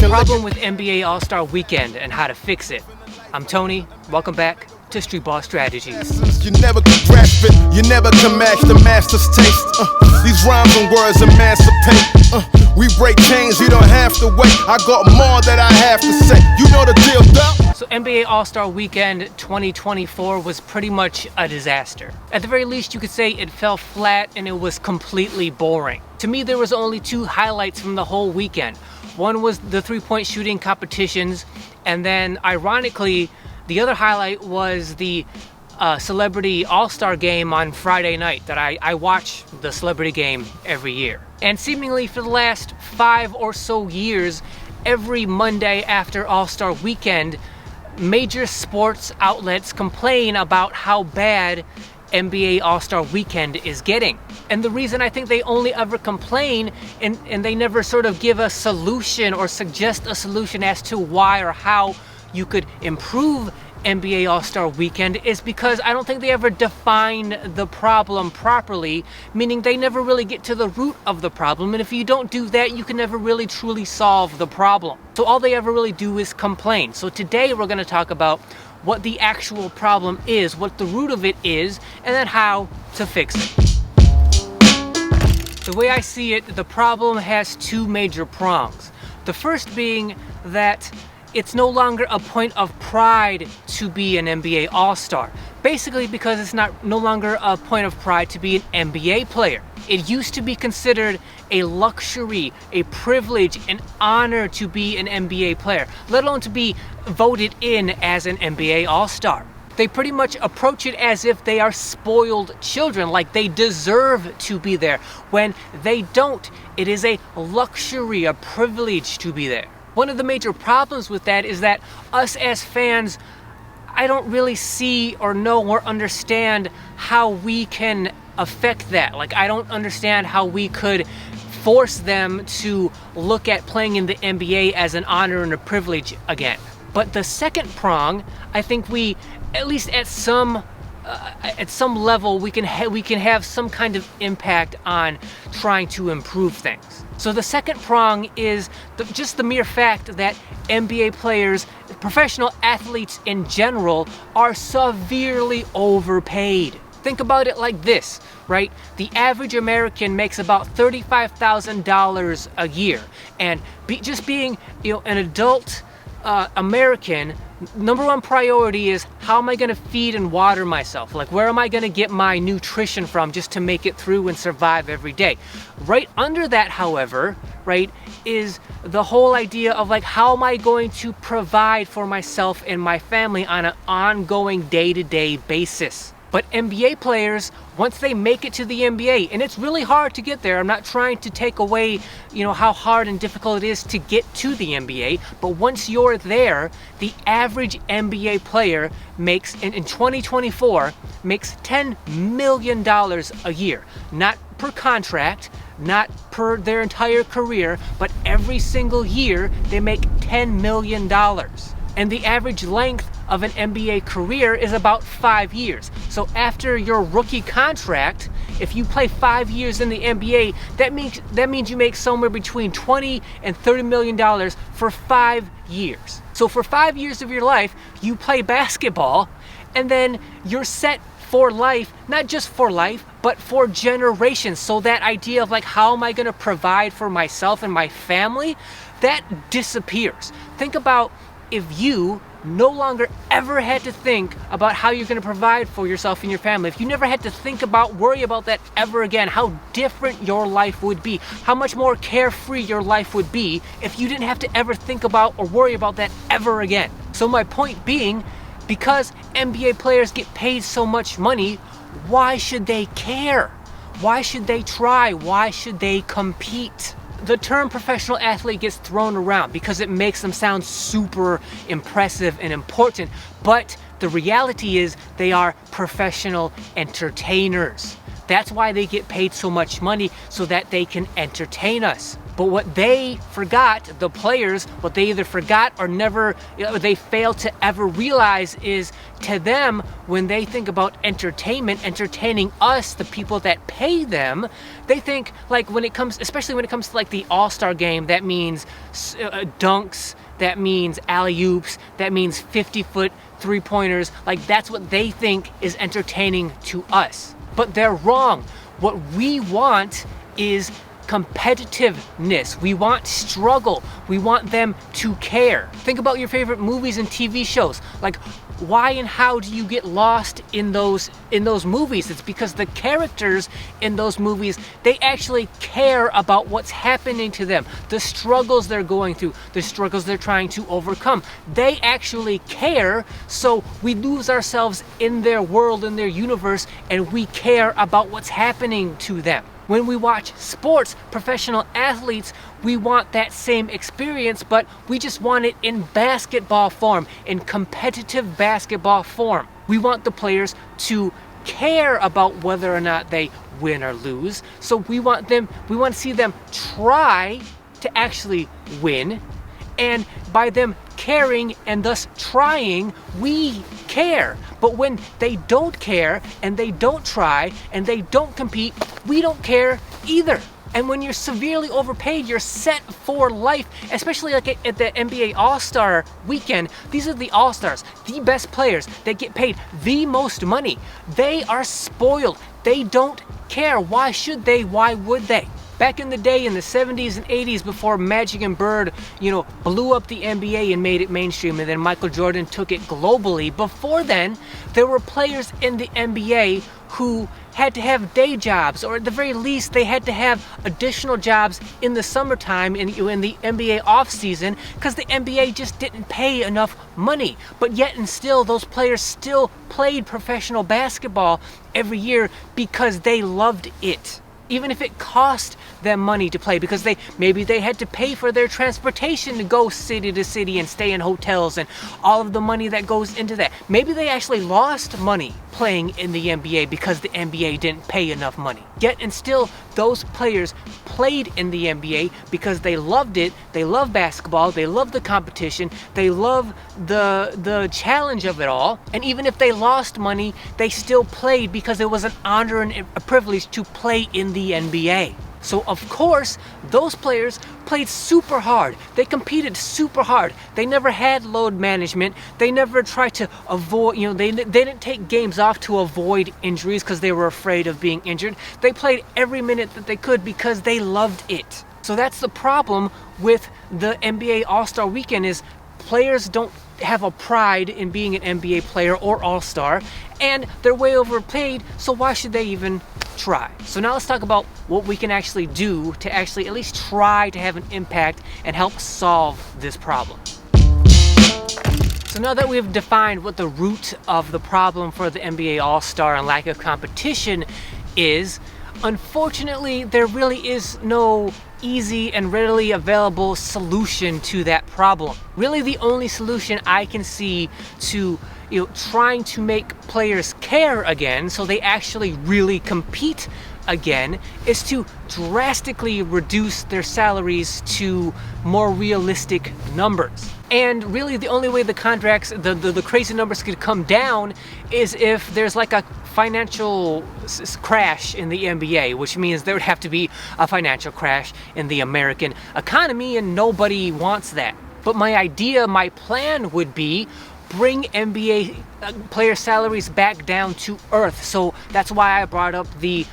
Problem with NBA All-Star Weekend and how to fix it. I'm Tony. Welcome back to Streetball Strategies. You never can grasp it, you never can match the master's taste. These rhymes and words emancipate. We break chains, you don't have to wait. I got more that I have to say. You know the deal, though. So NBA All-Star Weekend 2024 was pretty much a disaster. At the very least, you could say it fell flat and it was completely boring. To me, there was only two highlights from the whole weekend. One was the three-point shooting competitions, and then ironically, the other highlight was the Celebrity All-Star Game on Friday night that I watch the Celebrity Game every year. And seemingly for the last 5 or so years, every Monday after All-Star Weekend, major sports outlets complain about how bad NBA All-Star Weekend is getting. And the reason I think they only ever complain and they never sort of give a solution or suggest a solution as to why or how you could improve NBA All-Star Weekend is because I don't think they ever define the problem properly, meaning they never really get to the root of the problem, and if you don't do that, you can never really truly solve the problem. So all they ever really do is complain. So today we're going to talk about what the actual problem is, what the root of it is, and then how to fix it. The way I see it, the problem has two major prongs. The first being that it's no longer a point of pride to be an NBA All-Star. Basically because it's no longer a point of pride to be an NBA player. It used to be considered a luxury, a privilege, an honor to be an NBA player, let alone to be voted in as an NBA All-Star. They pretty much approach it as if they are spoiled children, like they deserve to be there, when they don't. It is a luxury, a privilege to be there. One of the major problems with that is that us as fans, I don't really see or know or understand how we can affect that. Like, I don't understand how we could force them to look at playing in the NBA as an honor and a privilege again. But the second prong, I think we, at least at some level, we can have some kind of impact on trying to improve things. So the second prong is just the mere fact that NBA players, professional athletes in general, are severely overpaid. Think about it like this, right? The average American makes about $35,000 a year, and just being, an adult American, number one priority is how am I going to feed and water myself? Like, where am I going to get my nutrition from just to make it through and survive every day? Right under that, however, right, is the whole idea of like, how am I going to provide for myself and my family on an ongoing day-to-day basis? But NBA players, once they make it to the NBA, and it's really hard to get there. I'm not trying to take away, how hard and difficult it is to get to the NBA. But once you're there, the average NBA player makes, in 2024, makes $10 million a year. Not per contract, not per their entire career, but every single year they make $10 million. And the average length of an NBA career is about 5 years. So after your rookie contract, if you play 5 years in the NBA, that means you make somewhere between $20 and $30 million for 5 years. So for 5 years of your life, you play basketball, and then you're set for life, not just for life, but for generations. So that idea of like, how am I gonna provide for myself and my family, that disappears. Think about if you no longer ever had to think about how you're going to provide for yourself and your family, if you never had to worry about that ever again, how different your life would be, how much more carefree your life would be if you didn't have to ever think about or worry about that ever again. So my point being, because NBA players get paid so much money, why should they care? Why should they try? Why should they compete? The term professional athlete gets thrown around because it makes them sound super impressive and important, but the reality is they are professional entertainers. That's why they get paid so much money, so that they can entertain us. But what they forgot, the players, what they either forgot or never, they failed to ever realize is, to them, when they think about entertainment, entertaining us, the people that pay them, they think like especially when it comes to like the All-Star game, that means dunks, that means alley-oops, that means 50-foot three-pointers. Like that's what they think is entertaining to us. But they're wrong. What we want is competitiveness. We want struggle. We want them to care. Think about your favorite movies and TV shows. Like, why and how do you get lost in those movies? It's because the characters in those movies, they actually care about what's happening to them, the struggles they're going through, the struggles they're trying to overcome. They actually care, so we lose ourselves in their world, in their universe, and we care about what's happening to them. When we watch sports, professional athletes, we want that same experience, but we just want it in basketball form, in competitive basketball form. We want the players to care about whether or not they win or lose. So we want to see them try to actually win. And by them caring and thus trying, we care. But when they don't care and they don't try and they don't compete, we don't care either. And when you're severely overpaid, you're set for life, especially like at the NBA All-Star weekend. These are the All-Stars, the best players that get paid the most money. They are spoiled. They don't care. Why should they? Why would they? Back in the day, in the 70s and 80s, before Magic and Bird, blew up the NBA and made it mainstream, and then Michael Jordan took it globally, before then, there were players in the NBA who had to have day jobs, or at the very least, they had to have additional jobs in the summertime, in the NBA offseason, because the NBA just didn't pay enough money. But yet and still, those players still played professional basketball every year because they loved it. Even if it cost them money to play, because maybe they had to pay for their transportation to go city to city and stay in hotels and all of the money that goes into that. Maybe they actually lost money playing in the NBA because the NBA didn't pay enough money. Yet and still, those players played in the NBA because they loved it. They love basketball. They love the competition. They love the challenge of it all. And even if they lost money, they still played because it was an honor and a privilege to play in the NBA. So of course, those players played super hard. They competed super hard. They never had load management. They never tried to avoid, they didn't take games off to avoid injuries because they were afraid of being injured. They played every minute that they could because they loved it. So that's the problem with the NBA All-Star Weekend, is players don't have a pride in being an NBA player or All-Star, and they're way overpaid, so why should they even try? So now let's talk about what we can actually do to actually at least try to have an impact and help solve this problem. So now that we've defined what the root of the problem for the NBA All-Star and lack of competition is, unfortunately, there really is no easy and readily available solution to that problem. Really, the only solution I can see to trying to make players care again, so they actually really compete again, is to drastically reduce their salaries to more realistic numbers. And really, the only way the contracts, the crazy numbers could come down is if there's like a financial crash in the NBA, which means there would have to be a financial crash in the American economy, and nobody wants that. But my plan would be bring NBA player salaries back down to earth. So that's why I brought up the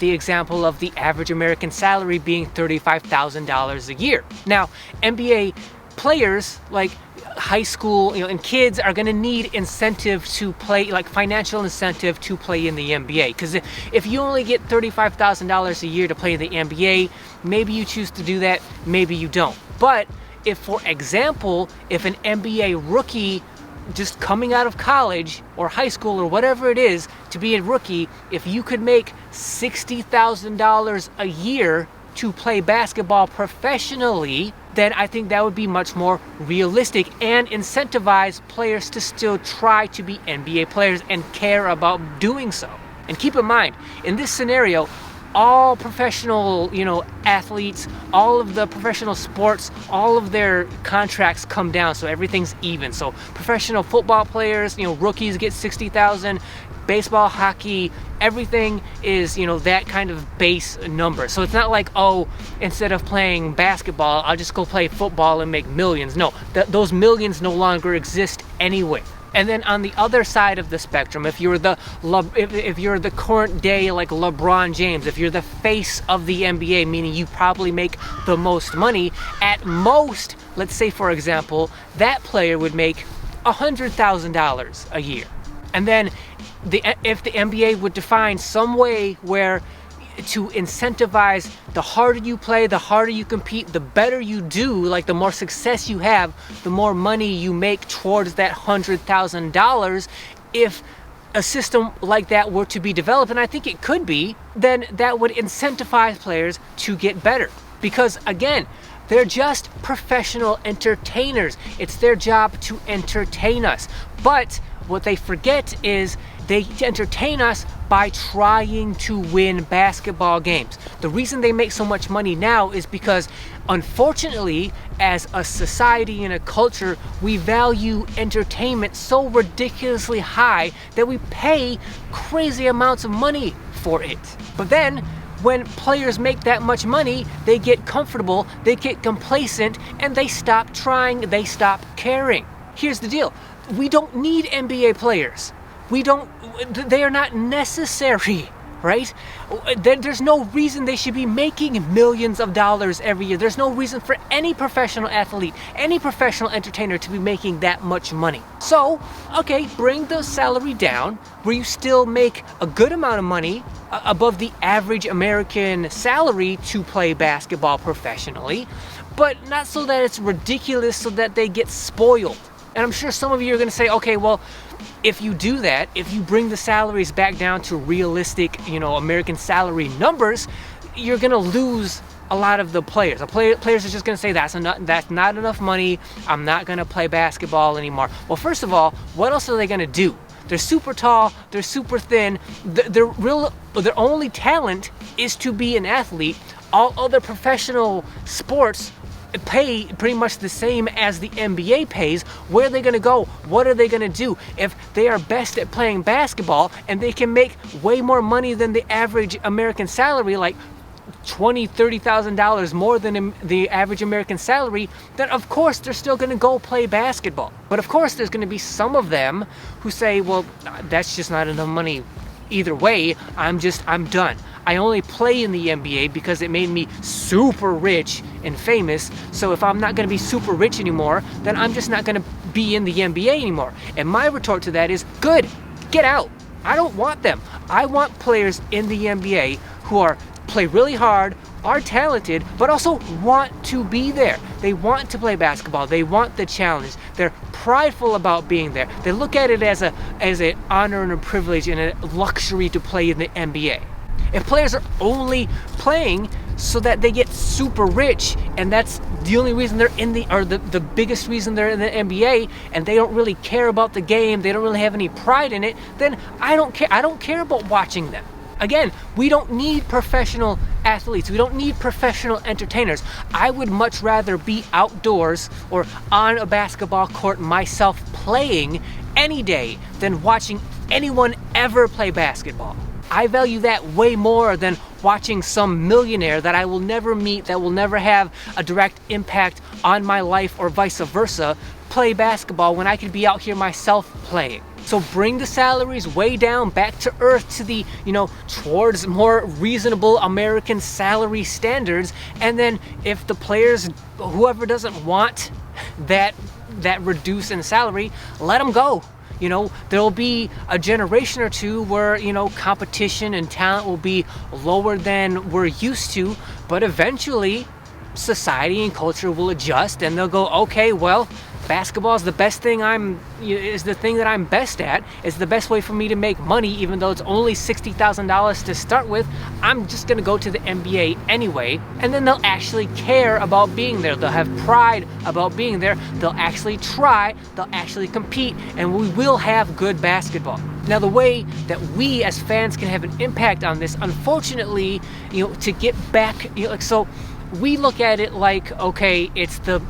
example of the average American salary being $35,000 a year. Now, NBA players, like high school, and kids, are going to need incentive to play, like financial incentive to play in the NBA. Because if you only get $35,000 a year to play in the NBA, maybe you choose to do that, maybe you don't. But if, for example, if an NBA rookie just coming out of college or high school or whatever it is to be a rookie, if you could make $60,000 a year to play basketball professionally, then I think that would be much more realistic and incentivize players to still try to be NBA players and care about doing so. And keep in mind, in this scenario, all professional, athletes, all of the professional sports, all of their contracts come down, so everything's even. So professional football players, rookies get 60,000, baseball, hockey, everything is, that kind of base number. So it's not like, oh, instead of playing basketball, I'll just go play football and make millions. No, those millions no longer exist anyway. And then on the other side of the spectrum, if you're the current day like LeBron James, if you're the face of the NBA, meaning you probably make the most money, at most, let's say for example, that player would make $100,000 a year. And then if the NBA would define some way where to incentivize the harder you play, the harder you compete, the better you do, like the more success you have, the more money you make towards that $100,000. If a system like that were to be developed, and I think it could be, then that would incentivize players to get better. Because again, they're just professional entertainers. It's their job to entertain us. But what they forget is they entertain us by trying to win basketball games. The reason they make so much money now is because, unfortunately, as a society and a culture, we value entertainment so ridiculously high that we pay crazy amounts of money for it. But then, when players make that much money, they get comfortable, they get complacent, and they stop trying, they stop caring. Here's the deal. We don't need NBA players. They are not necessary, right? There's no reason they should be making millions of dollars every year. There's no reason for any professional athlete, any professional entertainer to be making that much money. So, okay, bring the salary down where you still make a good amount of money above the average American salary to play basketball professionally, but not so that it's ridiculous so that they get spoiled. And I'm sure some of you are going to say, okay, well, if you do that, if you bring the salaries back down to realistic, American salary numbers, you're going to lose a lot of the players. Players are just going to say, that's not enough money. I'm not going to play basketball anymore. Well, first of all, what else are they going to do? They're super tall, they're super thin, their only talent is to be an athlete. All other professional sports pay pretty much the same as the NBA pays. Where are they going to go? What are they going to do? If they are best at playing basketball and they can make way more money than the average American salary, like $20,000, $30,000 more than the average American salary, then of course they're still going to go play basketball. But of course there's going to be some of them who say, well, that's just not enough money either way. I'm done. I only play in the NBA because it made me super rich and famous. So if I'm not going to be super rich anymore, then I'm just not going to be in the NBA anymore. And my retort to that is, good, get out. I don't want them. I want players in the NBA who play really hard, are talented, but also want to be there. They want to play basketball. They want the challenge. They're prideful about being there. They look at it as an honor and a privilege and a luxury to play in the NBA. If players are only playing so that they get super rich, and that's the only reason they're the biggest reason they're in the NBA, and they don't really care about the game, they don't really have any pride in it, then I don't care. I don't care about watching them. Again, we don't need professional athletes. We don't need professional entertainers. I would much rather be outdoors or on a basketball court myself playing any day than watching anyone ever play basketball. I value that way more than watching some millionaire that I will never meet, that will never have a direct impact on my life or vice versa, play basketball when I could be out here myself playing. So bring the salaries way down, back to earth, to the, towards more reasonable American salary standards. And then if the players, whoever doesn't want that reduce in salary, let them go. There'll be a generation or two where, competition and talent will be lower than we're used to, but eventually society and culture will adjust and they'll go, okay, well, basketball is the best thing is the thing that I'm best at. It's the best way for me to make money, even though it's only $60,000 to start with. I'm just gonna go to the NBA anyway. And then they'll actually care about being there. They'll have pride about being there. They'll actually try, they'll actually compete, and we will have good basketball. Now, the way that we as fans can have an impact on this, unfortunately, to get back, so we look at it like, okay, it's the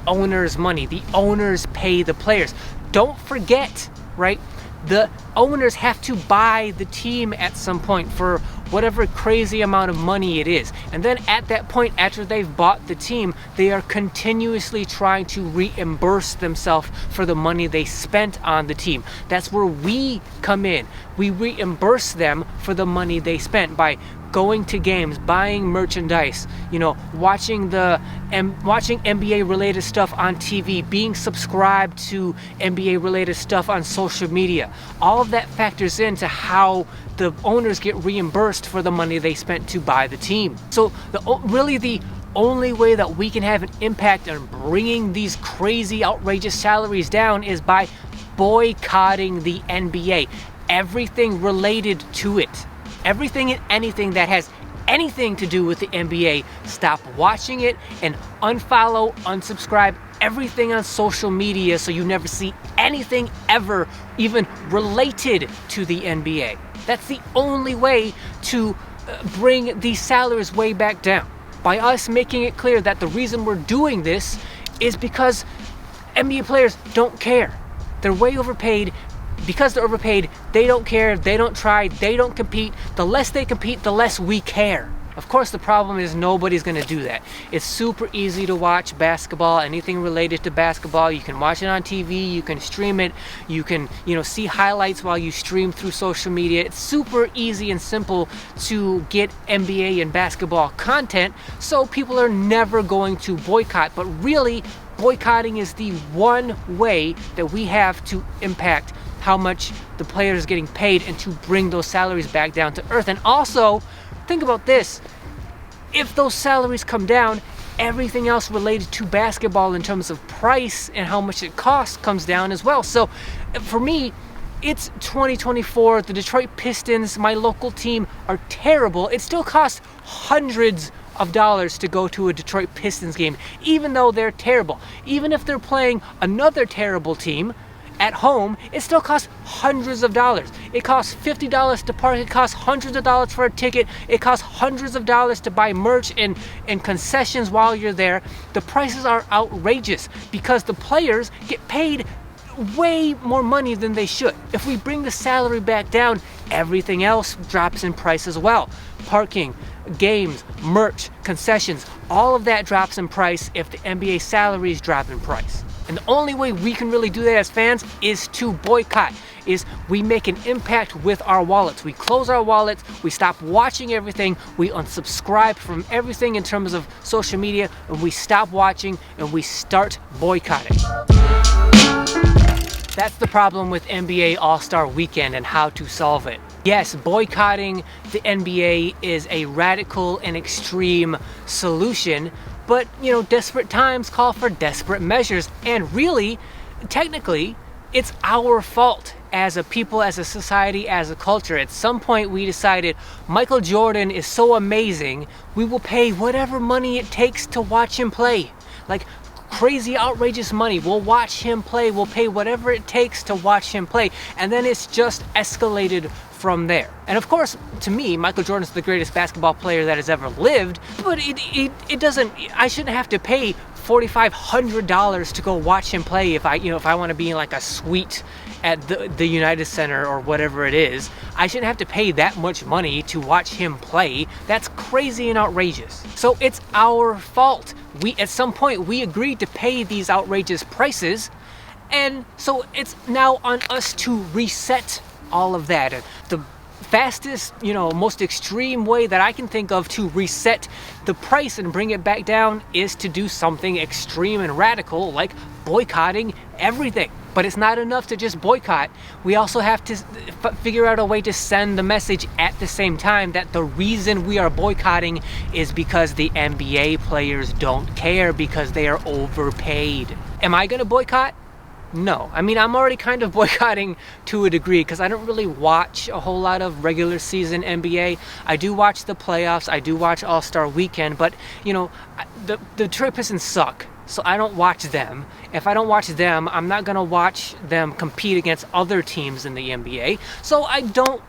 owner's money. The owners pay the players. Don't forget, right? The owners have to buy the team at some point for whatever crazy amount of money it is. And then at that point, after they've bought the team, they are continuously trying to reimburse themselves for the money they spent on the team. That's where we come in. We reimburse them for the money they spent by going to games, buying merchandise, watching NBA related stuff on TV, being subscribed to NBA related stuff on social media. All of that factors into how the owners get reimbursed for the money they spent to buy the team. So really the only way that we can have an impact on bringing these crazy, outrageous salaries down is by boycotting the NBA. Everything related to it. Everything and anything that has anything to do with the NBA, stop watching it and unfollow, unsubscribe everything on social media so you never see anything ever even related to the NBA. That's the only way to bring these salaries way back down. By us making it clear that the reason we're doing this is because NBA players don't care. They're way overpaid. Because they're overpaid, they don't care, they don't try, they don't compete. The less they compete, the less we care. Of course, the problem is nobody's gonna do that. It's super easy to watch basketball, anything related to basketball. You can watch it on TV, you can stream it, you can, see highlights while you stream through social media. It's super easy and simple to get NBA and basketball content, so people are never going to boycott. But really, boycotting is the one way that we have to impact how much the players are getting paid and to bring those salaries back down to earth. And also, think about this. If those salaries come down, everything else related to basketball in terms of price and how much it costs comes down as well. So for me, it's 2024. The Detroit Pistons, my local team, are terrible. It still costs hundreds of dollars to go to a Detroit Pistons game, even though they're terrible. Even if they're playing another terrible team at home, it still costs hundreds of dollars. It costs $50 to park, it costs hundreds of dollars for a ticket, it costs hundreds of dollars to buy merch and concessions while you're there. The prices are outrageous because the players get paid way more money than they should. If we bring the salary back down, everything else drops in price as well. Parking, games, merch, concessions, all of that drops in price if the NBA salaries drop in price. And the only way we can really do that as fans is to boycott, is we make an impact with our wallets. We close our wallets, we stop watching everything, we unsubscribe from everything in terms of social media, and we stop watching and we start boycotting. That's the problem with NBA All-Star Weekend and how to solve it. Yes, boycotting the NBA is a radical and extreme solution, but desperate times call for desperate measures, and really, technically, it's our fault as a people, as a society, as a culture. At some point we decided Michael Jordan is so amazing, we will pay whatever money it takes to watch him play. Like crazy, outrageous money. We'll watch him play, we'll pay whatever it takes to watch him play, and then it's just escalated from there. And of course, to me, Michael Jordan's the greatest basketball player that has ever lived, but it doesn't, I shouldn't have to pay $4,500 to go watch him play if I want to be in like a suite at the United Center or whatever it is. I shouldn't have to pay that much money to watch him play. That's crazy and outrageous. So it's our fault. At some point we agreed to pay these outrageous prices, and so it's now on us to reset all of that. And the fastest, most extreme way that I can think of to reset the price and bring it back down is to do something extreme and radical like boycotting everything. But it's not enough to just boycott. We also have to figure out a way to send the message at the same time that the reason we are boycotting is because the NBA players don't care because they are overpaid. Am I gonna boycott? No. I mean, I'm already kind of boycotting to a degree because I don't really watch a whole lot of regular season NBA. I do watch the playoffs, I do watch All-Star Weekend, but you know, the Detroit Pistons suck. So I don't watch them. If I don't watch them, I'm not gonna watch them compete against other teams in the NBA. So I don't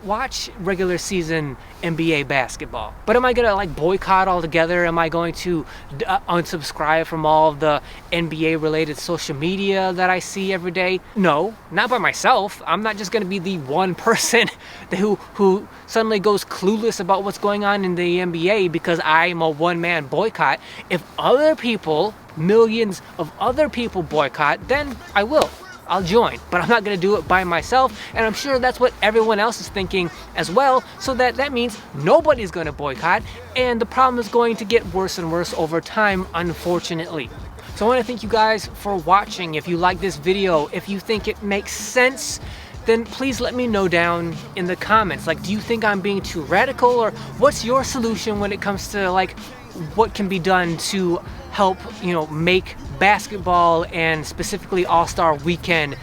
watch regular season NBA basketball. But am I gonna like boycott altogether? Am I going to unsubscribe from all of the NBA related social media that I see every day? No, not by myself. I'm not just gonna be the one person who suddenly goes clueless about what's going on in the NBA because I'm a one-man boycott. If other people, millions of other people boycott, then I will. I'll join, but I'm not going to do it by myself, and I'm sure that's what everyone else is thinking as well, so that means nobody's going to boycott, and the problem is going to get worse and worse over time, unfortunately. So I want to thank you guys for watching. If you like this video, if you think it makes sense, then please let me know down in the comments. Like, do you think I'm being too radical, or what's your solution when it comes to like what can be done to help, you know, make basketball and specifically All-Star Weekend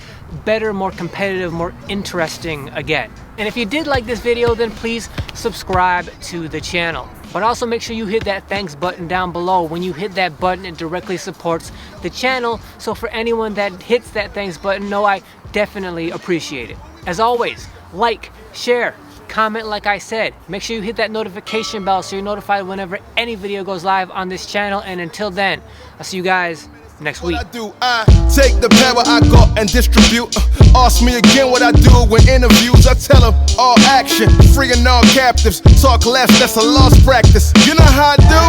better, more competitive, more interesting again? And if you did like this video, then please subscribe to the channel. But also make sure you hit that thanks button down below. When you hit that button, it directly supports the channel. So for anyone that hits that thanks button, know I definitely appreciate it. As always, like, share, comment like I said. Make sure you hit that notification bell so you're notified whenever any video goes live on this channel. And until then, I'll see you guys next week. What I do, I take the power I got and distribute. Ask me again what I do in interviews. I tell them all action, freeing all captives. Talk less, that's a lost practice. You know how I do?